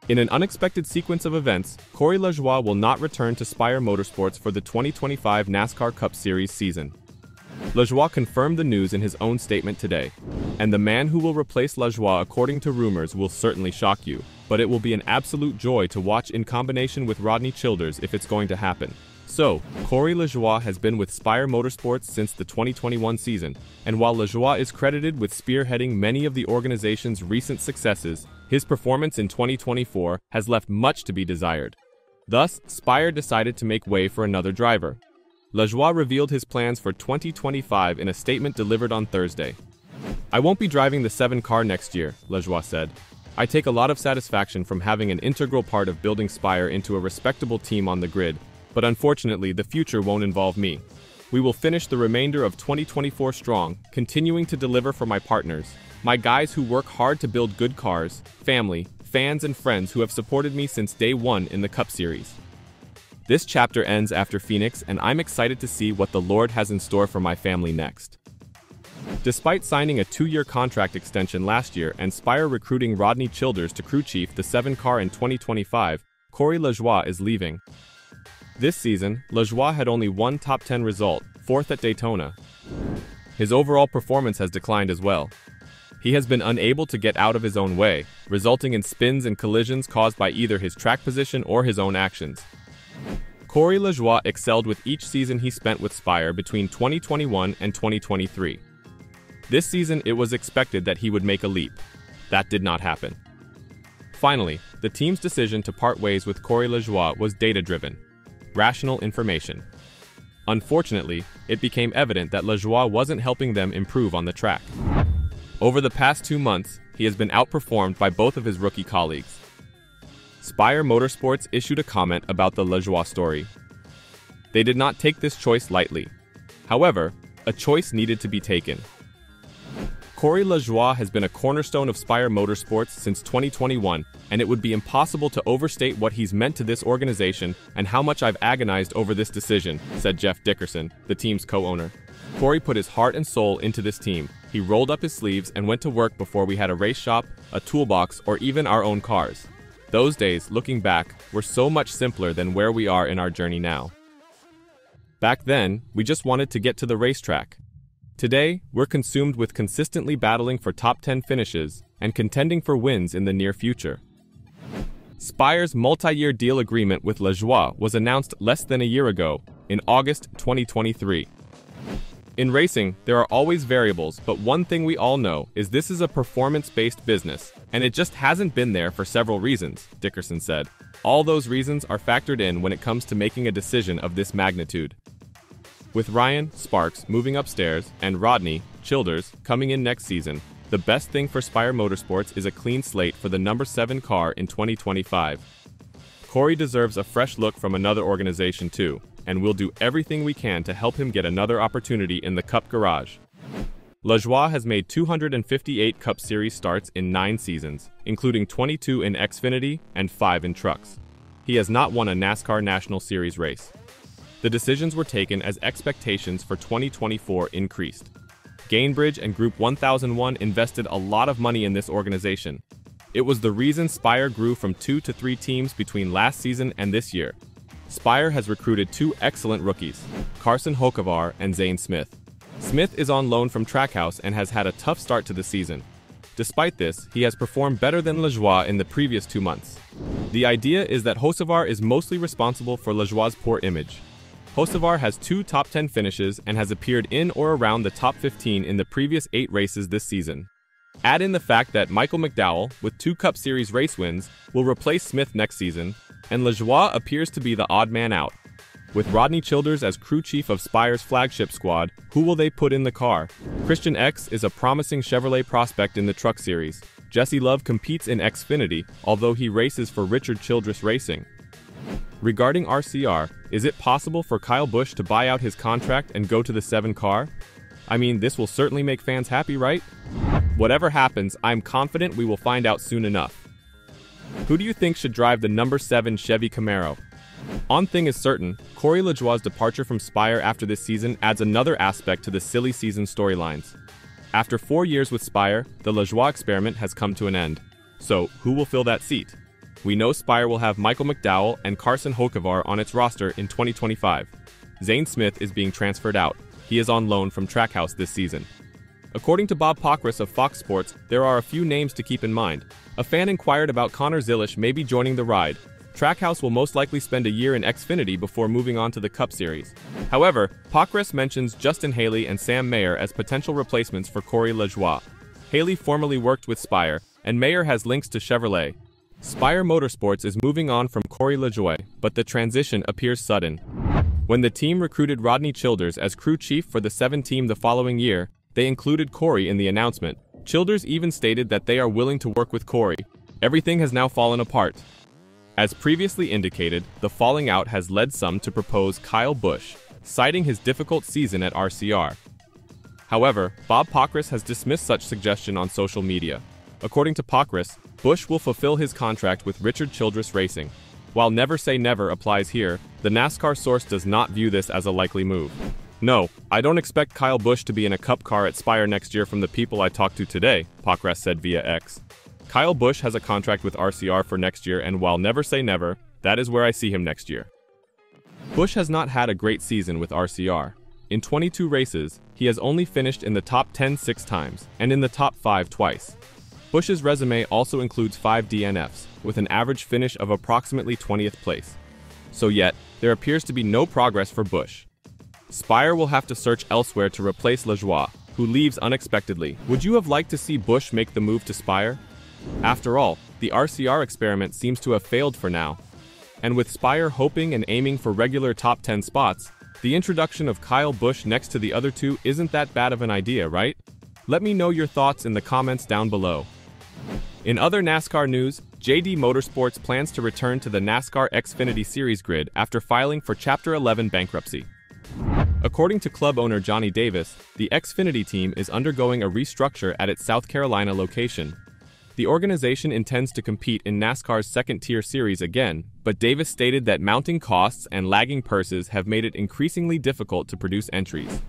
In an unexpected sequence of events, Corey LaJoie will not return to Spire Motorsports for the 2025 NASCAR Cup Series season. LaJoie confirmed the news in his own statement today. And the man who will replace LaJoie, according to rumors, will certainly shock you, but it will be an absolute joy to watch in combination with Rodney Childers if it's going to happen. So, Corey LaJoie has been with Spire Motorsports since the 2021 season, and while LaJoie is credited with spearheading many of the organization's recent successes, his performance in 2024 has left much to be desired. Thus, Spire decided to make way for another driver. LaJoie revealed his plans for 2025 in a statement delivered on Thursday. "I won't be driving the 7 car next year," LaJoie said. "I take a lot of satisfaction from having an integral part of building Spire into a respectable team on the grid, but unfortunately the future won't involve me. We will finish the remainder of 2024 strong, continuing to deliver for my partners, my guys who work hard to build good cars, family, fans and friends who have supported me since day one in the Cup Series. This chapter ends after Phoenix, and I'm excited to see what the Lord has in store for my family next." Despite signing a 2-year contract extension last year and Spire recruiting Rodney Childers to crew chief the 7 car in 2025, Corey LaJoie is leaving. This season, LaJoie had only one top 10 result, 4th at Daytona. His overall performance has declined as well. He has been unable to get out of his own way, resulting in spins and collisions caused by either his track position or his own actions. Corey LaJoie excelled with each season he spent with Spire between 2021 and 2023. This season, it was expected that he would make a leap. That did not happen. Finally, the team's decision to part ways with Corey LaJoie was data-driven. Rational information. Unfortunately, it became evident that LaJoie wasn't helping them improve on the track. Over the past 2 months, he has been outperformed by both of his rookie colleagues. Spire Motorsports issued a comment about the LaJoie story. They did not take this choice lightly. However, a choice needed to be taken. Corey LaJoie has been a cornerstone of Spire Motorsports since 2021, and it would be impossible to overstate what he's meant to this organization and how much I've agonized over this decision, said Jeff Dickerson, the team's co-owner. Corey put his heart and soul into this team. He rolled up his sleeves and went to work before we had a race shop, a toolbox, or even our own cars. Those days, looking back, were so much simpler than where we are in our journey now. Back then, we just wanted to get to the racetrack. Today, we're consumed with consistently battling for top 10 finishes and contending for wins in the near future. Spire's multi-year deal agreement with LaJoie was announced less than a year ago, in August 2023. In racing, there are always variables, but one thing we all know is this is a performance-based business, and it just hasn't been there for several reasons, Dickerson said. All those reasons are factored in when it comes to making a decision of this magnitude. With Ryan Sparks moving upstairs and Rodney Childers coming in next season, the best thing for Spire Motorsports is a clean slate for the number 7 car in 2025. Corey deserves a fresh look from another organization too, and we'll do everything we can to help him get another opportunity in the Cup garage. LaJoie has made 258 Cup Series starts in 9 seasons, including 22 in Xfinity and 5 in trucks. He has not won a NASCAR National Series race. The decisions were taken as expectations for 2024 increased. Gainbridge and Group 1001 invested a lot of money in this organization. It was the reason Spire grew from 2 to 3 teams between last season and this year. Spire has recruited 2 excellent rookies, Carson Hocevar and Zane Smith. Smith is on loan from Trackhouse and has had a tough start to the season. Despite this, he has performed better than LaJoie in the previous 2 months. The idea is that Hocevar is mostly responsible for LaJoie's poor image. Hocevar has 2 top 10 finishes and has appeared in or around the top 15 in the previous 8 races this season. Add in the fact that Michael McDowell, with 2 Cup Series race wins, will replace Smith next season, and LaJoie appears to be the odd man out. With Rodney Childers as crew chief of Spire's flagship squad, who will they put in the car? Christian X is a promising Chevrolet prospect in the Truck Series. Jesse Love competes in Xfinity, although he races for Richard Childress Racing. Regarding RCR, is it possible for Kyle Busch to buy out his contract and go to the 7 car? I mean, this will certainly make fans happy, right? Whatever happens, I'm confident we will find out soon enough. Who do you think should drive the number 7 Chevy Camaro? One thing is certain, Corey LaJoie's departure from Spire after this season adds another aspect to the silly season storylines. After 4 years with Spire, the LaJoie experiment has come to an end. So, who will fill that seat? We know Spire will have Michael McDowell and Carson Hocevar on its roster in 2025. Zane Smith is being transferred out. He is on loan from Trackhouse this season. According to Bob Pockris of Fox Sports, there are a few names to keep in mind. A fan inquired about Connor Zilisch maybe joining the ride. Trackhouse will most likely spend a year in Xfinity before moving on to the Cup Series. However, Pockris mentions Justin Haley and Sam Mayer as potential replacements for Corey LaJoie. Haley formerly worked with Spire, and Mayer has links to Chevrolet. Spire Motorsports is moving on from Corey LaJoie, but the transition appears sudden. When the team recruited Rodney Childers as crew chief for the 7 team the following year, they included Corey in the announcement. Childers even stated that they are willing to work with Corey. Everything has now fallen apart. As previously indicated, the falling out has led some to propose Kyle Busch, citing his difficult season at RCR. However, Bob Pockris has dismissed such suggestion on social media. According to Pockris, Busch will fulfill his contract with Richard Childress Racing. While never say never applies here, the NASCAR source does not view this as a likely move. No, I don't expect Kyle Busch to be in a Cup car at Spire next year from the people I talked to today, Pockris said via X. Kyle Busch has a contract with RCR for next year, and while never say never, that is where I see him next year. Busch has not had a great season with RCR. In 22 races, he has only finished in the top 10 6 times, and in the top 5 twice. Busch's resume also includes 5 DNFs, with an average finish of approximately 20th place. So yet, there appears to be no progress for Busch. Spire will have to search elsewhere to replace LaJoie, who leaves unexpectedly. Would you have liked to see Busch make the move to Spire? After all, the RCR experiment seems to have failed for now. And with Spire hoping and aiming for regular top 10 spots, the introduction of Kyle Busch next to the other two isn't that bad of an idea, right? Let me know your thoughts in the comments down below. In other NASCAR news, JD Motorsports plans to return to the NASCAR Xfinity Series grid after filing for Chapter 11 bankruptcy. According to club owner Johnny Davis, the Xfinity team is undergoing a restructure at its South Carolina location. The organization intends to compete in NASCAR's second-tier series again, but Davis stated that mounting costs and lagging purses have made it increasingly difficult to produce entries.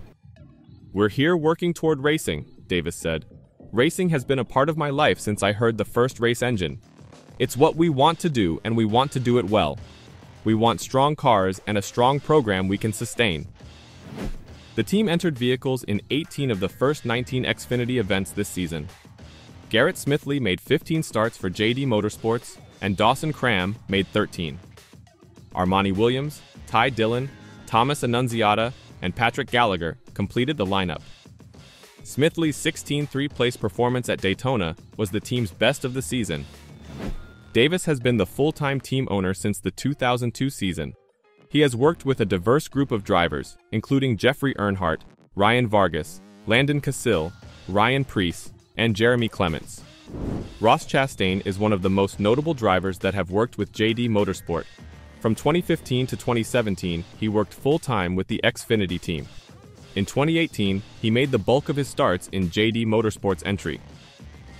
"We're here working toward racing," Davis said. "Racing has been a part of my life since I heard the first race engine. It's what we want to do, and we want to do it well. We want strong cars and a strong program we can sustain." The team entered vehicles in 18 of the first 19 Xfinity events this season. Garrett Smithley made 15 starts for JD Motorsports, and Dawson Cram made 13. Armani Williams, Ty Dillon, Thomas Annunziata, and Patrick Gallagher completed the lineup. Smithley's 16th three-place performance at Daytona was the team's best of the season. Davis has been the full-time team owner since the 2002 season. He has worked with a diverse group of drivers, including Jeffrey Earnhardt, Ryan Vargas, Landon Cassill, Ryan Preece, and Jeremy Clements. Ross Chastain is one of the most notable drivers that have worked with JD Motorsport. From 2015 to 2017, he worked full-time with the Xfinity team. In 2018, he made the bulk of his starts in JD Motorsport's entry.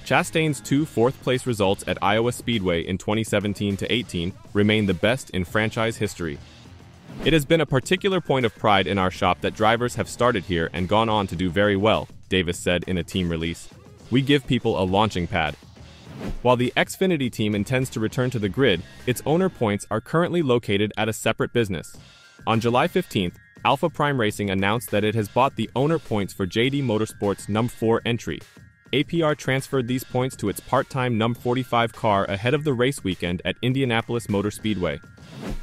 Chastain's 2 fourth-place results at Iowa Speedway in 2017 to 18 remain the best in franchise history. "It has been a particular point of pride in our shop that drivers have started here and gone on to do very well," Davis said in a team release. "We give people a launching pad." While the Xfinity team intends to return to the grid, its owner points are currently located at a separate business. On July 15th, Alpha Prime Racing announced that it has bought the owner points for JD Motorsport's Num 4 entry. APR transferred these points to its part-time Num 45 car ahead of the race weekend at Indianapolis Motor Speedway.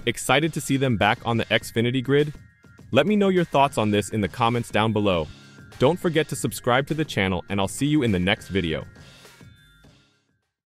Excited to see them back on the Xfinity grid? Let me know your thoughts on this in the comments down below. Don't forget to subscribe to the channel, and I'll see you in the next video.